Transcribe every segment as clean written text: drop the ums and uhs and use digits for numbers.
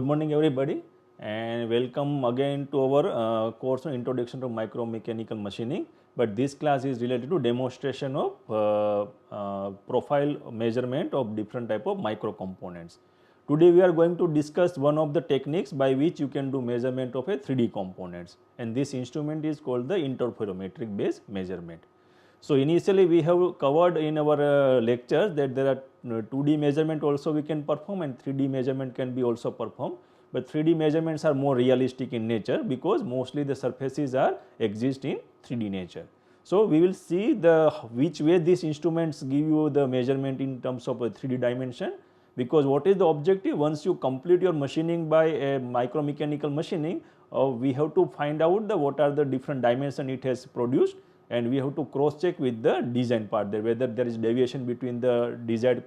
morning everybody, and welcome again to our course on Introduction to Micromechanical Machining. But this class is related to demonstration of profile measurement of different type of micro components. Today we are going to discuss one of the techniques by which you can do measurement of a 3D components, and this instrument is called the interferometric based measurement. So, initially we have covered in our lectures that there are 2D measurement also we can perform and 3D measurement can be also performed, but 3D measurements are more realistic in nature because mostly the surfaces are exist in 3D nature. So, we will see the which way these instruments give you the measurement in terms of a 3D dimension, because what is the objective? Once you complete your machining by a micromechanical machining, we have to find out the what are the different dimension it has produced, and we have to cross check with the design part there whether there is deviation between the desired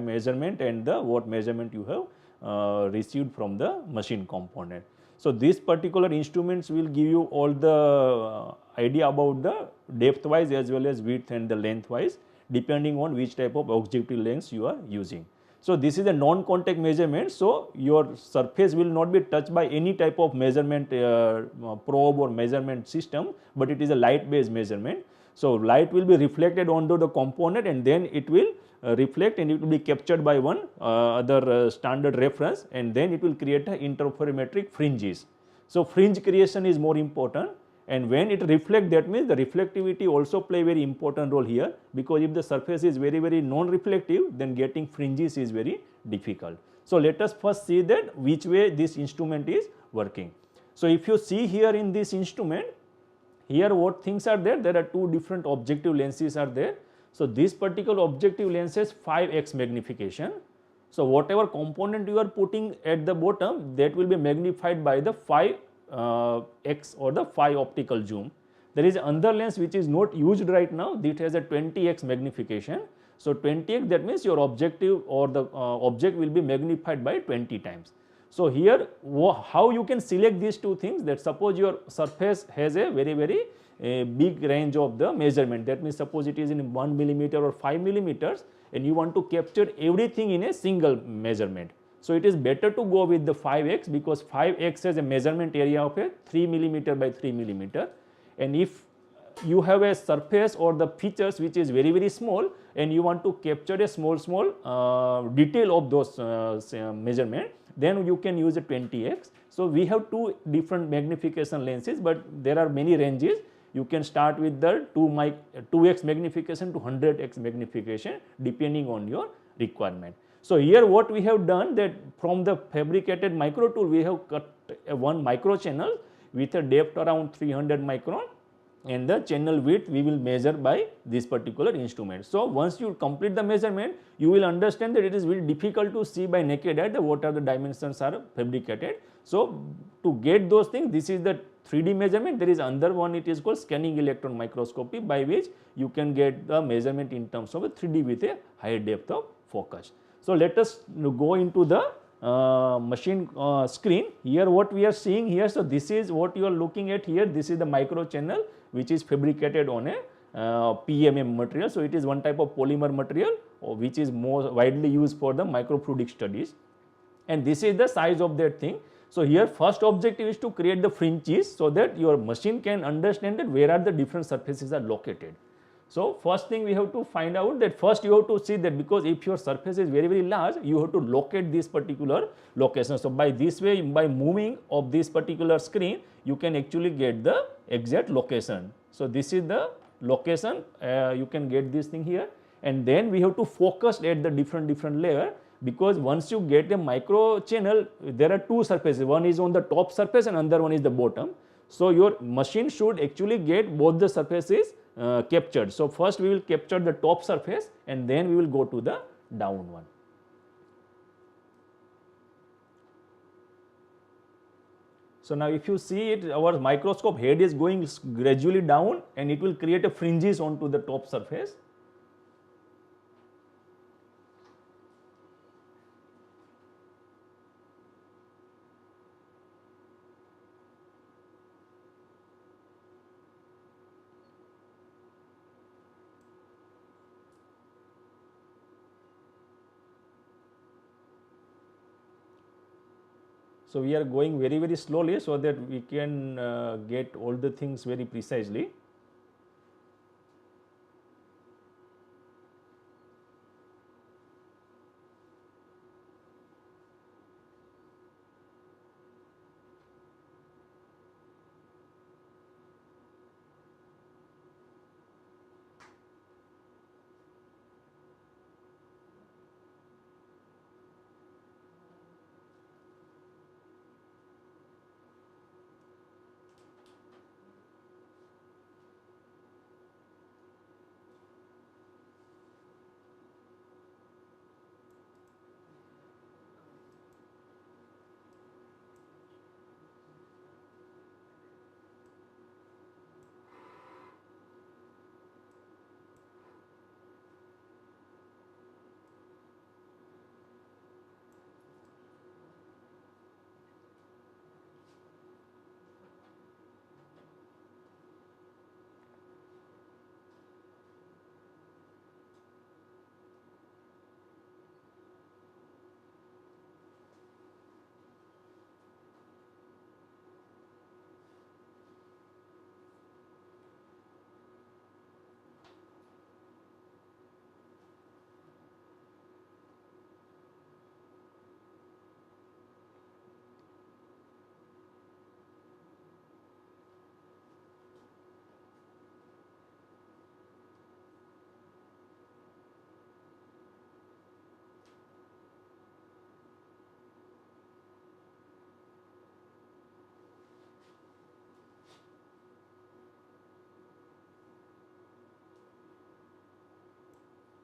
measurement and the what measurement you have received from the machine component. So, these particular instruments will give you all the idea about the depth wise as well as width and the length wise depending on which type of objective lens you are using. So, this is a non-contact measurement. So, your surface will not be touched by any type of measurement probe or measurement system, but it is a light based measurement. So, light will be reflected onto the component and then it will reflect and it will be captured by one other standard reference, and then it will create a interferometric fringes. So, fringe creation is more important, and when it reflects, that means the reflectivity also play very important role here, because if the surface is very non-reflective, then getting fringes is very difficult. So, let us first see that which way this instrument is working. So, if you see here in this instrument, here what things are there? There are two different objective lenses are there. So, this particular objective lens has 5x magnification. So, whatever component you are putting at the bottom, that will be magnified by the 5x or the 5 optical zoom. There is another lens which is not used right now, that has a 20x magnification. So, 20x, that means your objective or the object will be magnified by 20 times. So, here how you can select these two things, that suppose your surface has a very big range of the measurement, that means suppose it is in 1 millimeter or 5 millimeters and you want to capture everything in a single measurement. So, it is better to go with the 5x, because 5x has a measurement area of a 3 millimeter by 3 millimeter, and if you have a surface or the features which is very small and you want to capture a small detail of those measurement, then you can use a 20x. So, we have two different magnification lenses, but there are many ranges. You can start with the 2x magnification to 100x magnification depending on your requirement. So, here what we have done, that from the fabricated micro tool we have cut one micro channel with a depth around 300 micron, and the channel width we will measure by this particular instrument. So, once you complete the measurement, you will understand that it is very difficult to see by naked eye what are the dimensions are fabricated. So, to get those things, this is the 3D measurement. There is another one, it is called scanning electron microscopy, by which you can get the measurement in terms of a 3D with a higher depth of focus. So, let us go into the machine screen. Here what we are seeing here, so this is what you are looking at here, this is the micro channel which is fabricated on a PMM material. So, it is one type of polymer material which is more widely used for the microfluidic studies, and this is the size of that thing. So, here first objective is to create the fringes, so that your machine can understand that where are the different surfaces are located. So, first thing we have to find out that first you have to see that, because if your surface is very large, you have to locate this particular location. So, by this way, by moving of this particular screen, you can actually get the exact location. So, this is the location, you can get this thing here, and then we have to focus at the different layer, because once you get a micro channel, there are two surfaces, one is on the top surface and another one is the bottom. So, your machine should actually get both the surfaces captured. So, first we will capture the top surface and then we will go to the down one. So, now if you see it, our microscope head is going gradually down and it will create a fringes onto the top surface. So we are going very slowly so that we can get all the things very precisely.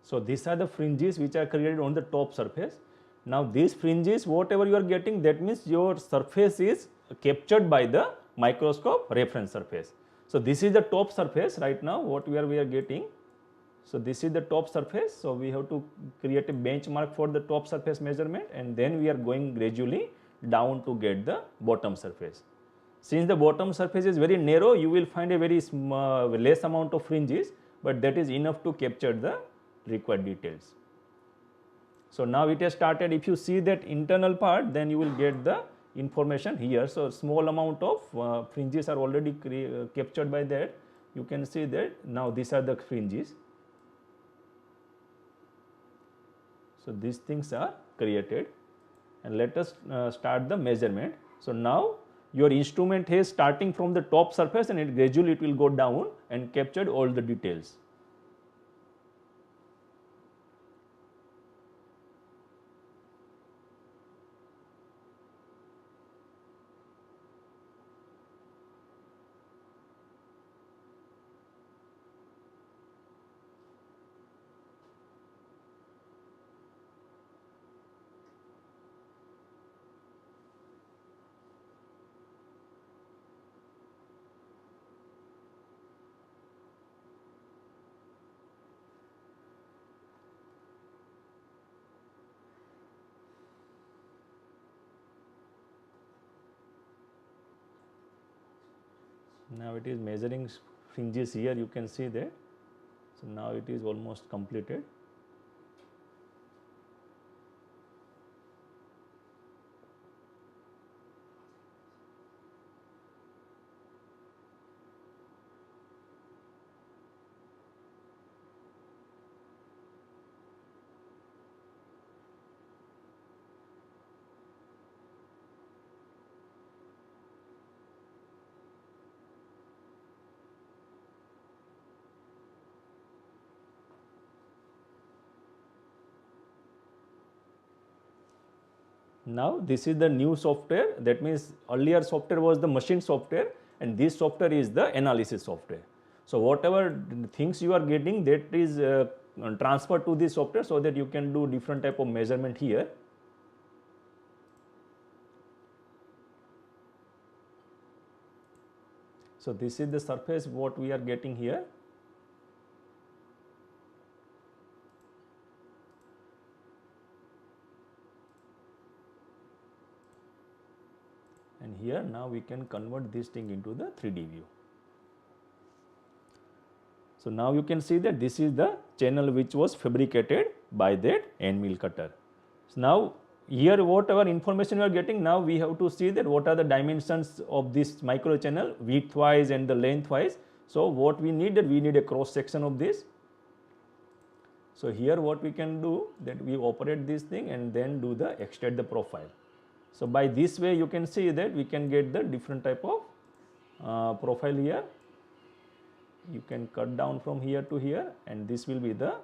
So these are the fringes which are created on the top surface. Now these fringes, whatever you are getting, that means your surface is captured by the microscope reference surface. So this is the top surface right now, what we are getting. So this is the top surface. So we have to create a benchmark for the top surface measurement, and then we are going gradually down to get the bottom surface. Since the bottom surface is very narrow, you will find a very less amount of fringes, but that is enough to capture the required details. So now it has started. If you see that internal part, then you will get the information here. So small amount of fringes are already captured by that. You can see that now these are the fringes. So these things are created, and let us start the measurement. So now your instrument is starting from the top surface, and it gradually it will go down and captured all the details. Now it is measuring fringes here, you can see that. So now it is almost completed. Now this is the new software. That means earlier software was the machine software, and this software is the analysis software. So whatever things you are getting, that is transferred to this software, so that you can do different type of measurement here. So this is the surface what we are getting here. And here now we can convert this thing into the 3D view. So now you can see that this is the channel which was fabricated by that end mill cutter. So now here whatever information we are getting, now we have to see that what are the dimensions of this micro channel width wise and the length wise. So what we need, that we need a cross section of this. So here what we can do, that we operate this thing and then do the extend the profile. So by this way you can see that we can get the different type of profile here. You can cut down from here to here, and this will be the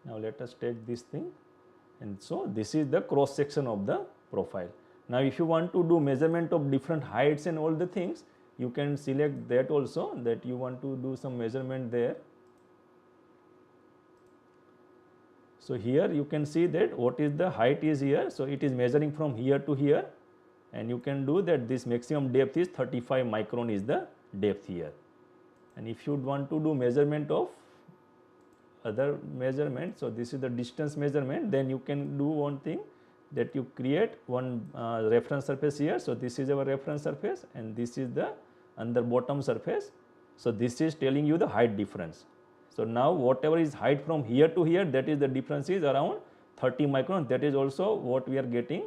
now let us take this thing, and so this is the cross section of the profile. Now if you want to do measurement of different heights and all the things, you can select that also, that you want to do some measurement there. So here you can see that what is the height is here. So it is measuring from here to here, and you can do that this maximum depth is 35 micron is the depth here. And if you want to do measurement of other measurement, so this is the distance measurement, then you can do one thing, that you create one reference surface here. So this is our reference surface, and this is the under bottom surface. So this is telling you the height difference. So now whatever is height from here to here, that is the difference is around 30 micron. That is also what we are getting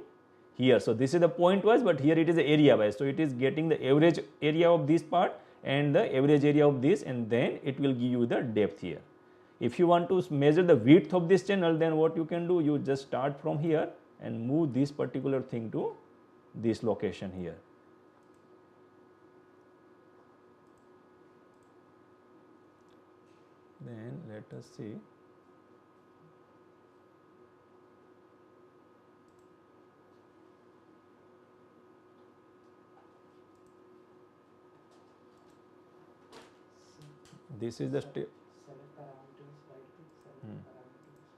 here. So this is the point wise, but here it is the area wise. So it is getting the average area of this part and the average area of this, and then it will give you the depth here. If you want to measure the width of this channel, then what you can do, you just start from here and move this particular thing to this location here. Then let us see. This is the step. Select parameters, right click, select parameters.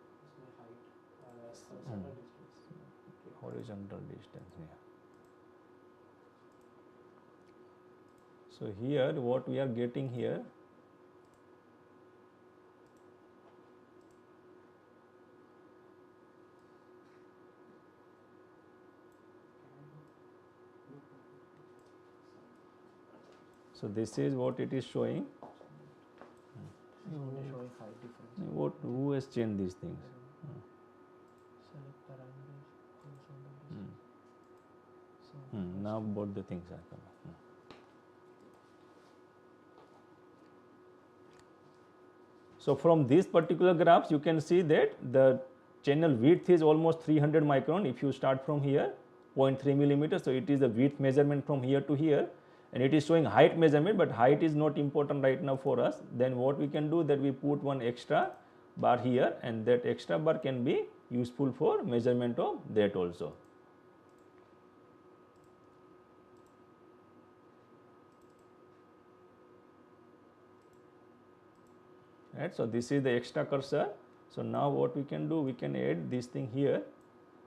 This is my height, horizontal distance. Horizontal distance here. So here what we are getting here, so this is what it is showing. Only showing height difference. What, who has changed these things? Select parameters, horizontal distance. Now both the things are coming. So from these particular graphs you can see that the channel width is almost 300 micron. If you start from here, 0.3 millimeter, so it is the width measurement from here to here, and it is showing height measurement, but height is not important right now for us. Then what we can do, that we put one extra bar here, and that extra bar can be useful for measurement of that also. Right, so this is the extra cursor. So now what we can do, we can add this thing here.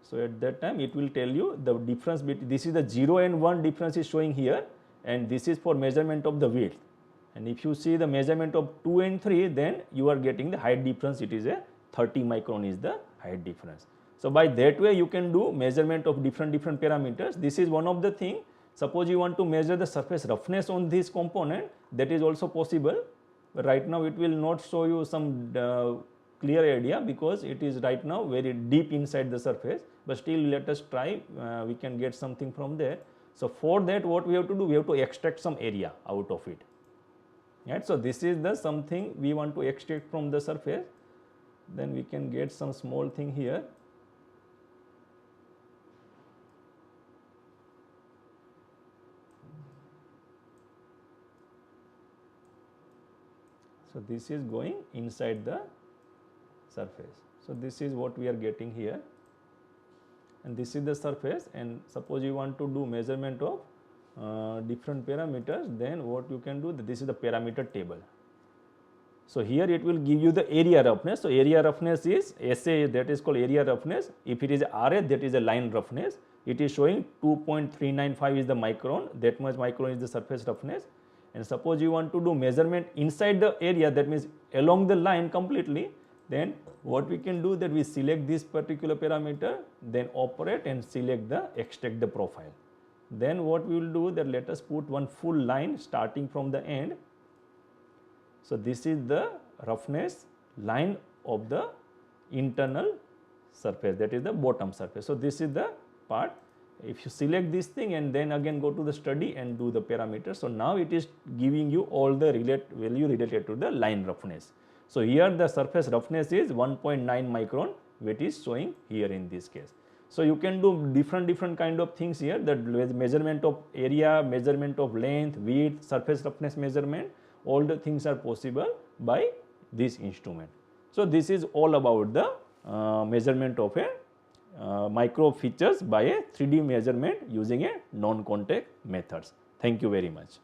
So at that time it will tell you the difference between, this is the 0 and 1 difference is showing here, and this is for measurement of the width. And if you see the measurement of 2 and 3, then you are getting the height difference. It is a 30 micron is the height difference. So by that way you can do measurement of different parameters. This is one of the thing. Suppose you want to measure the surface roughness on this component, that is also possible. But right now it will not show you some clear idea, because it is right now very deep inside the surface, but still let us try, we can get something from there. So for that what we have to do, we have to extract some area out of it. Right? So this is the something we want to extract from the surface. Then we can get some small thing here. So this is going inside the surface. So this is what we are getting here, and this is the surface. And suppose you want to do measurement of different parameters, then what you can do, this is the parameter table. So here it will give you the area roughness. So area roughness is SA, that is called area roughness. If it is RA, that is a line roughness. It is showing 2.395 is the micron, that much micron is the surface roughness. And suppose you want to do measurement inside the area, that means along the line completely, then what we can do that we select this particular parameter, then operate and select the extract the profile. Then what we will do that let us put one full line starting from the end. So this is the roughness line of the internal surface, that is the bottom surface. So this is the part. If you select this thing and then again go to the study and do the parameters, so now it is giving you all the value related to the line roughness. So here the surface roughness is 1.9 micron, which is showing here in this case. So you can do different kind of things here, the measurement of area, measurement of length, width, surface roughness measurement, all the things are possible by this instrument. So this is all about the measurement of a micro features by a 3D measurement using a non-contact methods. Thank you very much.